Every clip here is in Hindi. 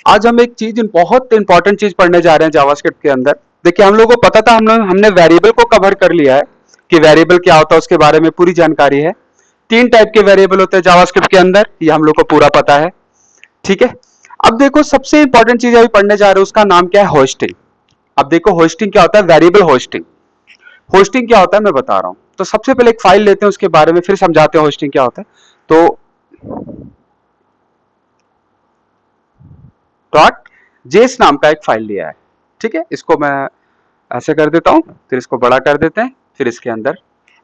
आज हम एक चीज बहुत इंपॉर्टेंट चीज पढ़ने जा रहे हैं जावास्क्रिप्ट के अंदर। देखिए हम लोगों को पता था, हमने वेरिएबल को कवर कर लिया है कि वेरिएबल क्या होता है, उसके बारे में पूरी जानकारी है। 3 टाइप के वेरिएबल होते हैं जावास्क्रिप्ट के अंदर, ये हम लोग को पूरा पता है। ठीक है, अब देखो सबसे इंपॉर्टेंट चीज अभी पढ़ने जा रहे हैं, उसका नाम क्या है? होस्टिंग। अब देखो होस्टिंग क्या होता है, वेरिएबल होस्टिंग। होस्टिंग क्या होता है मैं बता रहा हूं। तो सबसे पहले एक फाइल लेते हैं, उसके बारे में फिर समझाते हैं होस्टिंग क्या होता है। तो डॉट जेस नाम का एक फाइल लिया है। ठीक है, इसको मैं ऐसे कर देता हूं, फिर इसको बड़ा कर देते हैं, फिर इसके अंदर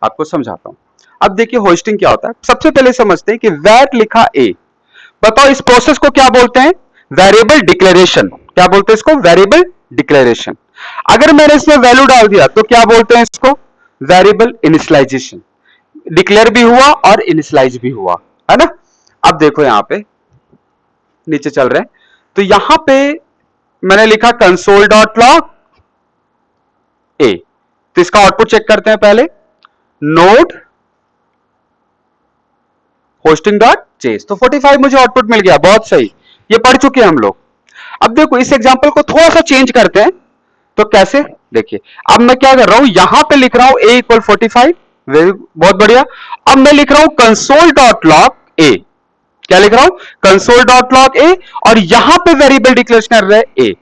आपको समझाता हूं। अब देखिए होस्टिंग क्या होता है, सबसे पहले समझते हैं कि वैर लिखा ए। बताओ इस प्रोसेस को क्या बोलते हैं? Variable declaration. क्या बोलते हैं इसको? Variable declaration. अगर मैंने इसमें वैल्यू डाल दिया तो क्या बोलते हैं इसको? Variable initialisation. डिक्लेयर भी हुआ और इनिशियलाइज भी हुआ, है ना। अब देखो यहां पे नीचे चल रहे हैं, तो यहां पे मैंने लिखा कंसोल डॉट लॉग ए। तो इसका आउटपुट चेक करते हैं पहले, नोड होस्टिंग डॉट जेस। तो 45 मुझे आउटपुट मिल गया, बहुत सही, ये पढ़ चुके हैं हम लोग। अब देखो इस एग्जांपल को थोड़ा सा चेंज करते हैं, तो कैसे? देखिए अब मैं क्या कर रहा हूं, यहां पे लिख रहा हूं a इक्वल 45, बहुत बढ़िया। अब मैं लिख रहा हूं कंसोल डॉट लॉग ए। क्या लिख रहा हूं? कंसोल डॉट लॉग ए, और यहां पे वेरिएबल डिक्लेयर कर रहे हैं ए।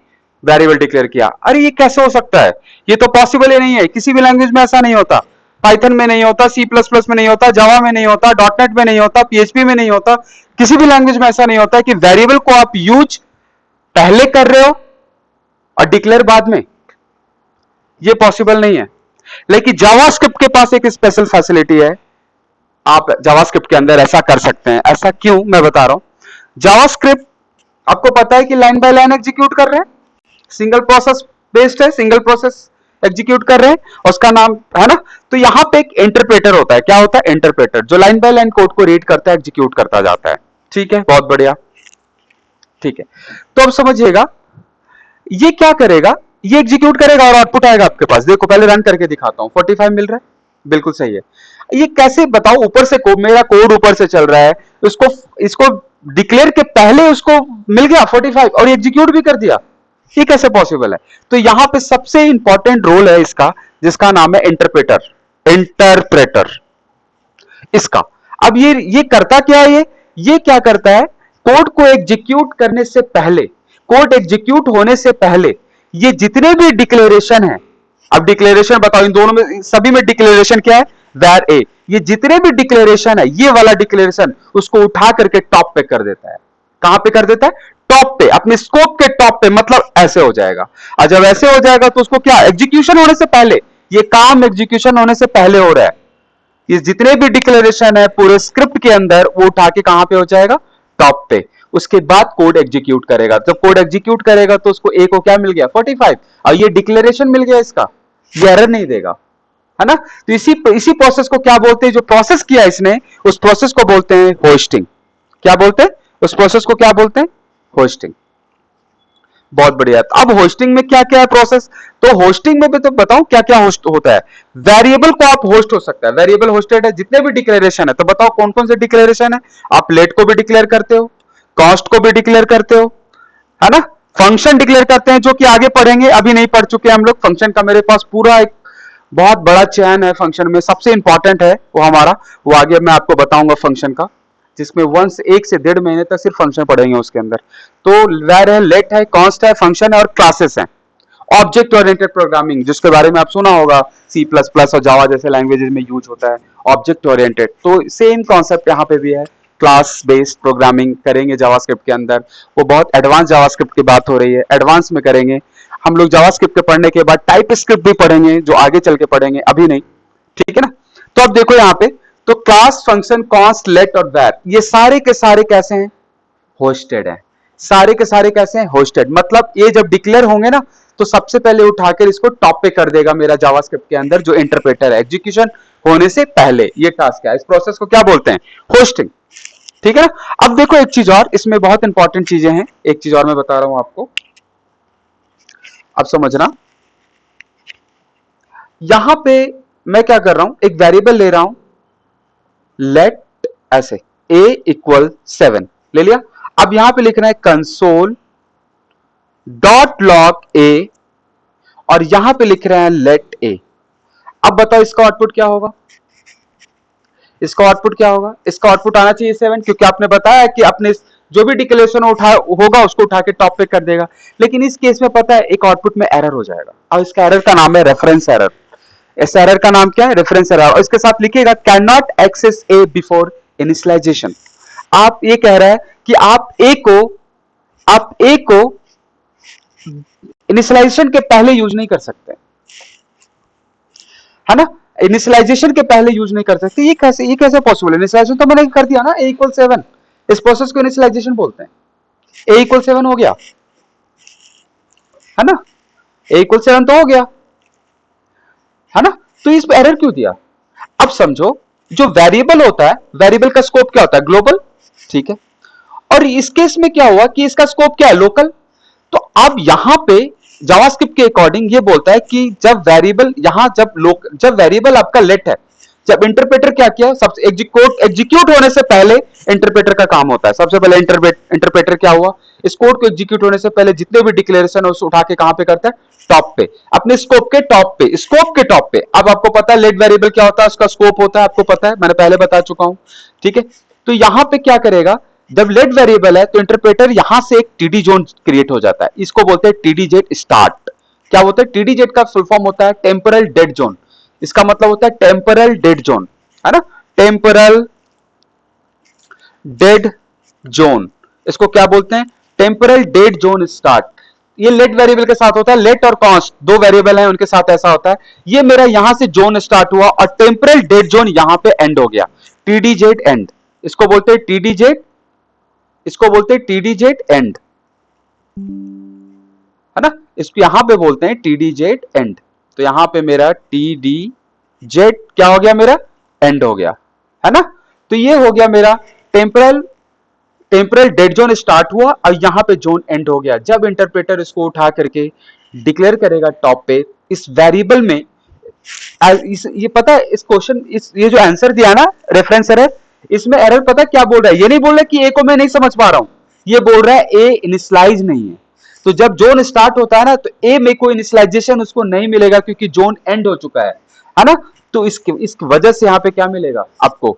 वेरिएबल डिक्लेयर किया। अरे ये कैसे हो सकता है? ये तो पॉसिबल ही नहीं है, किसी भी लैंग्वेज में ऐसा नहीं होता। पाइथन में नहीं होता, सी प्लस प्लस में नहीं होता, जावा में नहीं होता, डॉट नेट में नहीं होता, पीएचपी में नहीं होता, किसी भी लैंग्वेज में ऐसा नहीं होता कि वेरिएबल को आप यूज पहले कर रहे हो और डिक्लेयर बाद में। ये पॉसिबल नहीं है। लेकिन जावास्क्रिप्ट के पास एक स्पेशल फैसिलिटी है, आप जावास्क्रिप्ट के अंदर ऐसा कर सकते हैं। ऐसा क्यों मैं बता रहा हूं। जावास्क्रिप्ट आपको पता है कि लाइन बाय लाइन एग्जीक्यूट कर रहे हैं, सिंगल प्रोसेस बेस्ड है, सिंगल प्रोसेस एग्जीक्यूट कर रहे हैं, उसका नाम है ना। तो यहां पे एक इंटरप्रेटर होता है। क्या होता है? इंटरप्रेटर, जो लाइन बाय लाइन कोड को रीड करता है, एग्जीक्यूट करता जाता है। ठीक है, बहुत बढ़िया। ठीक है, तो अब समझिएगा ये क्या करेगा, ये एग्जीक्यूट करेगा और आउटपुट आएगा आपके पास। देखो पहले रन करके दिखाता हूं, 45 मिल रहा है, बिल्कुल सही है। ये कैसे बताओ, ऊपर से मेरा कोड ऊपर से चल रहा है, इसको डिक्लेयर के पहले उसको मिल गया 45 और एग्जीक्यूट भी कर दिया। ये कैसे पॉसिबल है? तो यहां पे सबसे इंपॉर्टेंट रोल है इसका, जिसका नाम है इंटरप्रेटर। इंटरप्रेटर इसका। अब ये करता क्या है, ये क्या करता है, कोड को एग्जीक्यूट करने से पहले, कोड एग्जीक्यूट होने से पहले ये जितने भी डिक्लेरेशन है, अब डिक्लेरेशन बताओ इन दोनों में, सभी में डिक्लेरेशन क्या है? वैर ए। ये जितने भी डिक्लेरेशन है, ये वाला डिक्लेरेशन उसको उठा करके टॉप पे कर देता है। कहां पे कर देता है? टॉप पे, अपने स्कोप के टॉप पे, मतलब ऐसे हो जाएगा। और जब ऐसे हो जाएगा तो उसको क्या, एग्जीक्यूशन होने से पहले, ये काम एग्जीक्यूशन होने से पहले हो रहा है, ये जितने भी डिक्लेरेशन है पूरे स्क्रिप्ट के अंदर, वो उठा के कहां पे हो जाएगा? टॉप पे। उसके बाद कोड एग्जीक्यूट करेगा। जब कोड एग्जीक्यूट करेगा तो उसको ए को क्या मिल गया? 45, और ये डिक्लेरेशन मिल गया इसका, ये एरर नहीं देगा, है ना। तो इसी प्रोसेस को क्या बोलते हैं, जो प्रोसेस किया इसने, उस प्रोसेस को बोलते हैं होस्टिंग। क्या बोलते हैं उस प्रोसेस को? क्या बोलते हैं? होस्टिंग। बहुत बढ़िया। अब होस्टिंग में क्या क्या है प्रोसेस, तो होस्टिंग में भी तो बताओ क्या क्या होस्ट होता है। वेरिएबल को आप होस्ट हो सकता है, वेरिएबल होस्टेड है, जितने भी डिक्लेरेशन है। तो बताओ कौन कौन से डिक्लेरेशन है। आप लेट को भी डिक्लेयर करते हो, कॉस्ट को भी डिक्लेयर करते हो, है ना। फंक्शन डिक्लेयर करते हैं, जो कि आगे पढ़ेंगे, अभी नहीं पढ़ चुके हम लोग। फंक्शन का मेरे पास पूरा एक बहुत बड़ा चयन है। फंक्शन में सबसे इंपॉर्टेंट है वो हमारा, वो आगे मैं आपको बताऊंगा फंक्शन का, जिसमें 1 से 1.5 महीने तक सिर्फ फंक्शन पढ़ेंगे उसके अंदर। तो वेर है, लेट है, कॉन्स्ट है, फंक्शन है और क्लासेस हैं। ऑब्जेक्ट ओरिएंटेड प्रोग्रामिंग, जिसके बारे में आप सुना होगा, सी प्लस प्लस और जावा जैसे लैंग्वेजेस में यूज होता है ऑब्जेक्ट ओरिएंटेड। तो सेम कॉन्सेप्ट यहाँ पे भी है, क्लास बेस्ड प्रोग्रामिंग करेंगे जावास्क्रिप्ट के अंदर। वो बहुत एडवांस जावास्क्रिप्ट की बात हो रही है, एडवांस में करेंगे हम लोग। जावास्क्रिप्ट के पढ़ने के बाद टाइप स्क्रिप्ट भी पढ़ेंगे, जो आगे चल के पढ़ेंगे, अभी नहीं। ठीक है ना। तो अब देखो यहाँ पे, तो क्लास, फंक्शन, कॉन्स्ट, लेट और वैर, ये सारे के सारे कैसे हैं? होस्टेड है। सारे के सारे कैसे हैं? होस्टेड। मतलब ये जब डिक्लेयर होंगे ना, तो सबसे पहले उठाकर इसको टॉप पे कर देगा मेरा जावास्क्रिप्ट के अंदर जो इंटरप्रेटर है, एग्जीक्यूशन होने से पहले। ये टास्क है, इस प्रोसेस को क्या बोलते हैं? होस्टिंग। ठीक है ना। अब देखो एक चीज और, इसमें बहुत इंपॉर्टेंट चीजें हैं, एक चीज और मैं बता रहा हूं आपको, अब समझना। यहां पे मैं क्या कर रहा हूं, एक वेरिएबल ले रहा हूं, लेट ऐसे a इक्वल 7 ले लिया। अब यहां पे लिखना है कंसोल डॉट लॉग ए और यहां पे लिख रहे हैं लेट ए। अब बताओ इसका आउटपुट क्या होगा, इसका आउटपुट क्या होगा? इसका आउटपुट आना चाहिए 7, क्योंकि आपने बताया कि अपने जो भी डिक्लेरेशन उठा होगा उसको उठा के टॉप पे कर देगा। लेकिन इस केस में पता है एक आउटपुट में एरर हो जाएगा, और इसका एरर का नाम है रेफरेंस एरर। इस एरर का नाम क्या है? Reference error. और इसके साथ लिखिएगा cannot access A before initialization. आप ये कह रहा है कि आप ए को इनिशियलाइजेशन के पहले यूज नहीं कर सकते, है ना? इनिशियलाइजेशन के पहले यूज नहीं कर सकते, ये कैसे पॉसिबल है? इनिशियलाइजेशन तो मैंने कर दिया ना, ए इक्वल 7। इस प्रोसेस को इनिशियलाइजेशन बोलते हैं। ए इक्वल 7 हो गया, है ना? ए इक्वल 7 तो हो गया, है ना? तो इस पर एरर क्यों दिया? अब समझो, जो वेरिएबल होता है, वेरिएबल का स्कोप क्या होता है? ग्लोबल, ठीक है। और इस केस में क्या हुआ कि इसका स्कोप क्या है? लोकल। तो अब यहां पे जावास्क्रिप्ट के अकॉर्डिंग ये बोलता है कि जब वेरिएबल यहां जब वेरिएबल आपका लेट है, जब इंटरप्रेटर क्या किया, सबसे एग्जीक्यूट होने से पहले इंटरप्रेटर का काम होता है। सबसे पहले इंटरप्रेटर क्या हुआ, इस कोड को एग्जीक्यूट होने से पहले जितने भी डिक्लेरेशन है उसे उठा के कहां पे करता है? टॉप पे, अपने स्कोप के टॉप पे, स्कोप के टॉप पे। अब आपको पता है लेट वेरिएबल क्या होता है, उसका स्कोप होता है, आपको पता है, मैंने पहले बता चुका हूं, ठीक है। तो यहां पे क्या करेगा, जब लेट वेरिएबल है तो इंटरप्रेटर यहां से एक टीडी जोन क्रिएट हो जाता है, इसको बोलते हैं टीडी जेट स्टार्ट। क्या बोलते हैं? टीडी जेट का फुल फॉर्म होता है टेम्पोरल डेड जोन। इसका मतलब होता है टेम्पोरल डेड जोन, है ना? टेम्पोरल डेड जोन, इसको क्या बोलते हैं? Temporal dead zone start. ये लेट वेरिएबल के साथ होता है, लेट और कॉन्स्ट दो वेरिएबल हैं, उनके साथ ऐसा होता है। ये मेरा यहां से जोन स्टार्ट हुआ और टेम्पोरल डेड जोन यहां पे एंड हो गया, टीडी जेट एंड। इसको बोलते हैं टीडी जेट, इसको बोलते हैं टीडी जेट एंड, है ना? इसको यहां पे बोलते हैं टीडी जेट एंड। तो यहां पे मेरा टीडी जेट क्या हो गया? मेरा एंड हो गया, है ना? तो ये हो गया मेरा temporal temporal dead zone start हुआ और यहां पे जोन एंड हो गया। जब इंटरप्रेटर इसको उठा करके डिक्लेयर करेगा टॉप पे, इस वेरिएबल में ये पता है, इस क्वेश्चन ये जो आंसर दिया ना रेफरेंस एरर, इसमें एरर पता क्या बोल रहा है? ये नहीं बोल रहा कि ए को मैं नहीं समझ पा रहा हूं, ये बोल रहा है ए इनिशियलाइज नहीं है। तो जब जोन स्टार्ट होता है ना, तो ए में कोई इनिशियलाइजेशन उसको नहीं मिलेगा क्योंकि जोन एंड हो चुका है ना? तो इसकी वजह से यहां पे क्या मिलेगा आपको?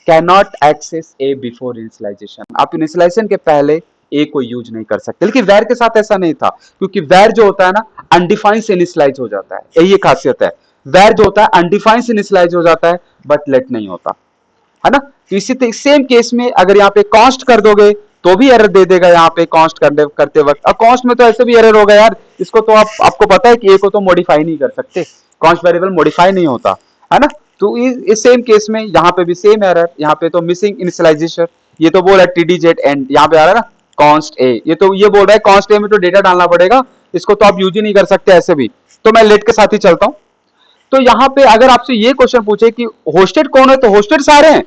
Cannot access A before initialization. आप इनिशियलाइजेशन के पहले ए को यूज नहीं कर सकते। लेकिन वैर के साथ ऐसा नहीं था, क्योंकि वैर जो होता है ना, अनडिफाइंड से इनिशियलाइज हो जाता है, यही खासियत है। वैर जो होता है अनडिफाइंड से इनिशियलाइज हो जाता है, बट लेट नहीं होता, है ना? तो इसी सेम केस में अगर यहाँ पे कॉन्स्ट कर दोगे तो भी एरर दे देगा, यहाँ पे कॉन्स्ट करते वक्त। अब कॉन्स्ट में तो ऐसे भी एरर होगा यार, इसको तो आपको पता है कि ए को तो मॉडिफाई नहीं कर सकते, कॉन्स्ट वेरिएबल मॉडिफाई नहीं होता, है ना? तो इस सेम केस में यहाँ पे भी सेम एरर, यहाँ पे तो मिसिंग इनिशियलाइजेशन। ये तो बोल रहा है टीडी जेट एंड, यहाँ पे आ रहा है ना कॉन्स्ट ए, ये बोल रहा है कॉन्स्ट ए में तो डेटा डालना पड़ेगा, इसको तो आप यूज ही नहीं कर सकते ऐसे भी। तो मैं लेट के साथ ही चलता हूं। तो यहाँ पे अगर आपसे ये क्वेश्चन पूछे कि होस्टेड कौन है, तो होस्टेड सारे हैं,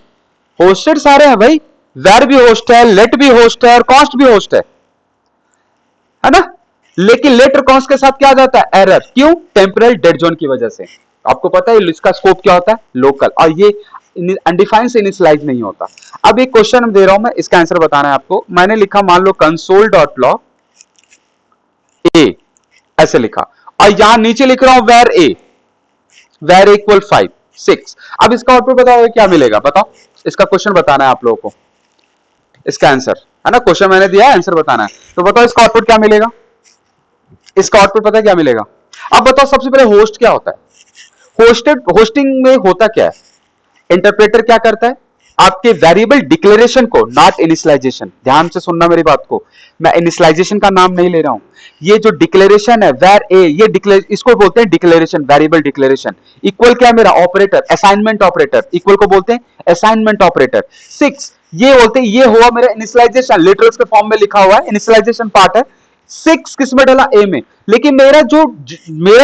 होस्टेड सारे हैं भाई। वेर भी होस्ट है, लेट भी होस्ट है और कॉन्स्ट भी होस्ट है ना? लेकिन लेट और कॉन्स्ट के साथ क्या आ जाता है? एरर। क्यों? टेम्पोरल डेड जोन की वजह से। आपको पता है इसका स्कोप क्या होता है? लोकल। और ये अनडिफाइंड से इनिशियलाइज नहीं होता। अब एक क्वेश्चन दे रहा हूं मैं, इसका आंसर बताना है आपको। मैंने लिखा मान लो कंसोल डॉट लॉग ए, ऐसे लिखा, और यहां नीचे लिख रहा हूं वेर ए, वेर इक्वल 5 6। अब इसका आउटपुट बताओ क्या मिलेगा? बताओ, इसका क्वेश्चन बताना है आप लोगों को, इसका आंसर, है ना? क्वेश्चन मैंने दिया है, आंसर बताना है। तो बताओ इसका आउटपुट क्या मिलेगा? इसका आउटपुट पता है क्या मिलेगा? अब बताओ सबसे पहले होस्ट क्या होता है? होस्टिंग में होता क्या है? इंटरप्रेटर क्या करता है? आपके वेरिएबल डिक्लेरेशन को, नॉट इनिशियलाइजेशन, ध्यान से सुनना मेरी बात को, मैं इनिशियलाइजेशन का नाम नहीं ले रहा हूं। ये जो डिक्लेरेशन है वेर ए, ये इसको बोलते हैं डिक्लेरेशन, वेरिएबल डिक्लेरेशन। इक्वल क्या है मेरा? ऑपरेटर, असाइनमेंट ऑपरेटर, इक्वल को बोलते हैं असाइनमेंट ऑपरेटर। 6 ये बोलते हैं, ये हुआ मेरा इनिशियलाइजेशन, लिटरल्स के फॉर्म में लिखा हुआ है, इनिशियलाइजेशन पार्ट है। 6 किस में डाला? ए में। लेकिन मेरा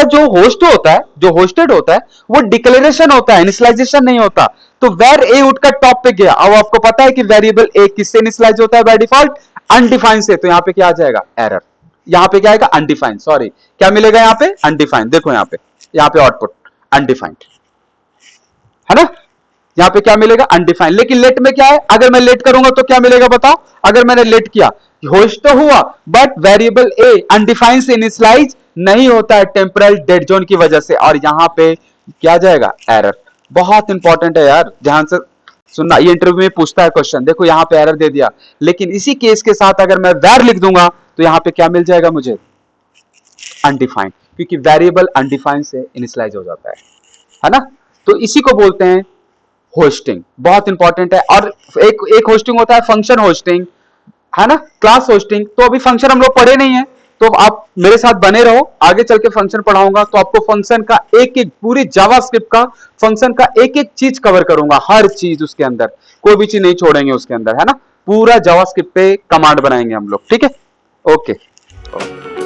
जो होस्ट होता है, जो होस्टेड होता है, वो डिक्लेरेशन होता है, इनिशियलाइजेशन नहीं होता। तो वेर ए उठकर टॉप पे गया। अब आपको पता है कि वेरिएबल ए किससे इनिशियलाइज होता है बाय डिफॉल्ट? अनडिफाइंड से। तो यहां पे क्या आ जाएगा? एरर। यहां पे क्या आएगा? अनडिफाइंड, सॉरी, क्या मिलेगा यहां पे? अनडिफाइंड। देखो यहां पे आउटपुट अनडिफाइंड, है ना? यहां पे क्या मिलेगा, अनडिफाइंड। लेकिन लेट में क्या है, अगर मैं लेट करूंगा तो क्या मिलेगा बताओ, अगर मैंने लेट किया, होस्ट तो हुआ बट वेरिएबल ए अनडिफाइंड से इनिशियलाइज नहीं होता है टेम्परल डेड जोन की वजह से, और यहां पे क्या जाएगा, एरर। बहुत इंपॉर्टेंट है यार, ध्यान से सुनना, ये इंटरव्यू में पूछता है क्वेश्चन। देखो यहां पे एरर दे दिया, लेकिन इसी केस के साथ अगर मैं वेर लिख दूंगा तो यहां पे क्या मिल जाएगा मुझे, अनडिफाइंड, क्योंकि वेरिएबल अनडिफाइंड से इनिशियलाइज हो जाता है ना। तो इसी को बोलते हैं होस्टिंग, बहुत इंपॉर्टेंट है। और एक होस्टिंग होता है फंक्शन होस्टिंग, है ना, क्लास होस्टिंग। तो अभी फंक्शन हम लोग पढ़े नहीं है, तो आप मेरे साथ बने रहो, आगे चल के फंक्शन पढ़ाऊंगा तो आपको फंक्शन का एक एक, पूरी जावास्क्रिप्ट का फंक्शन का एक एक चीज कवर करूंगा, हर चीज उसके अंदर, कोई भी चीज नहीं छोड़ेंगे उसके अंदर, है ना। पूरा जावास्क्रिप्ट पे कमांड बनाएंगे हम लोग, ठीक है। ओके।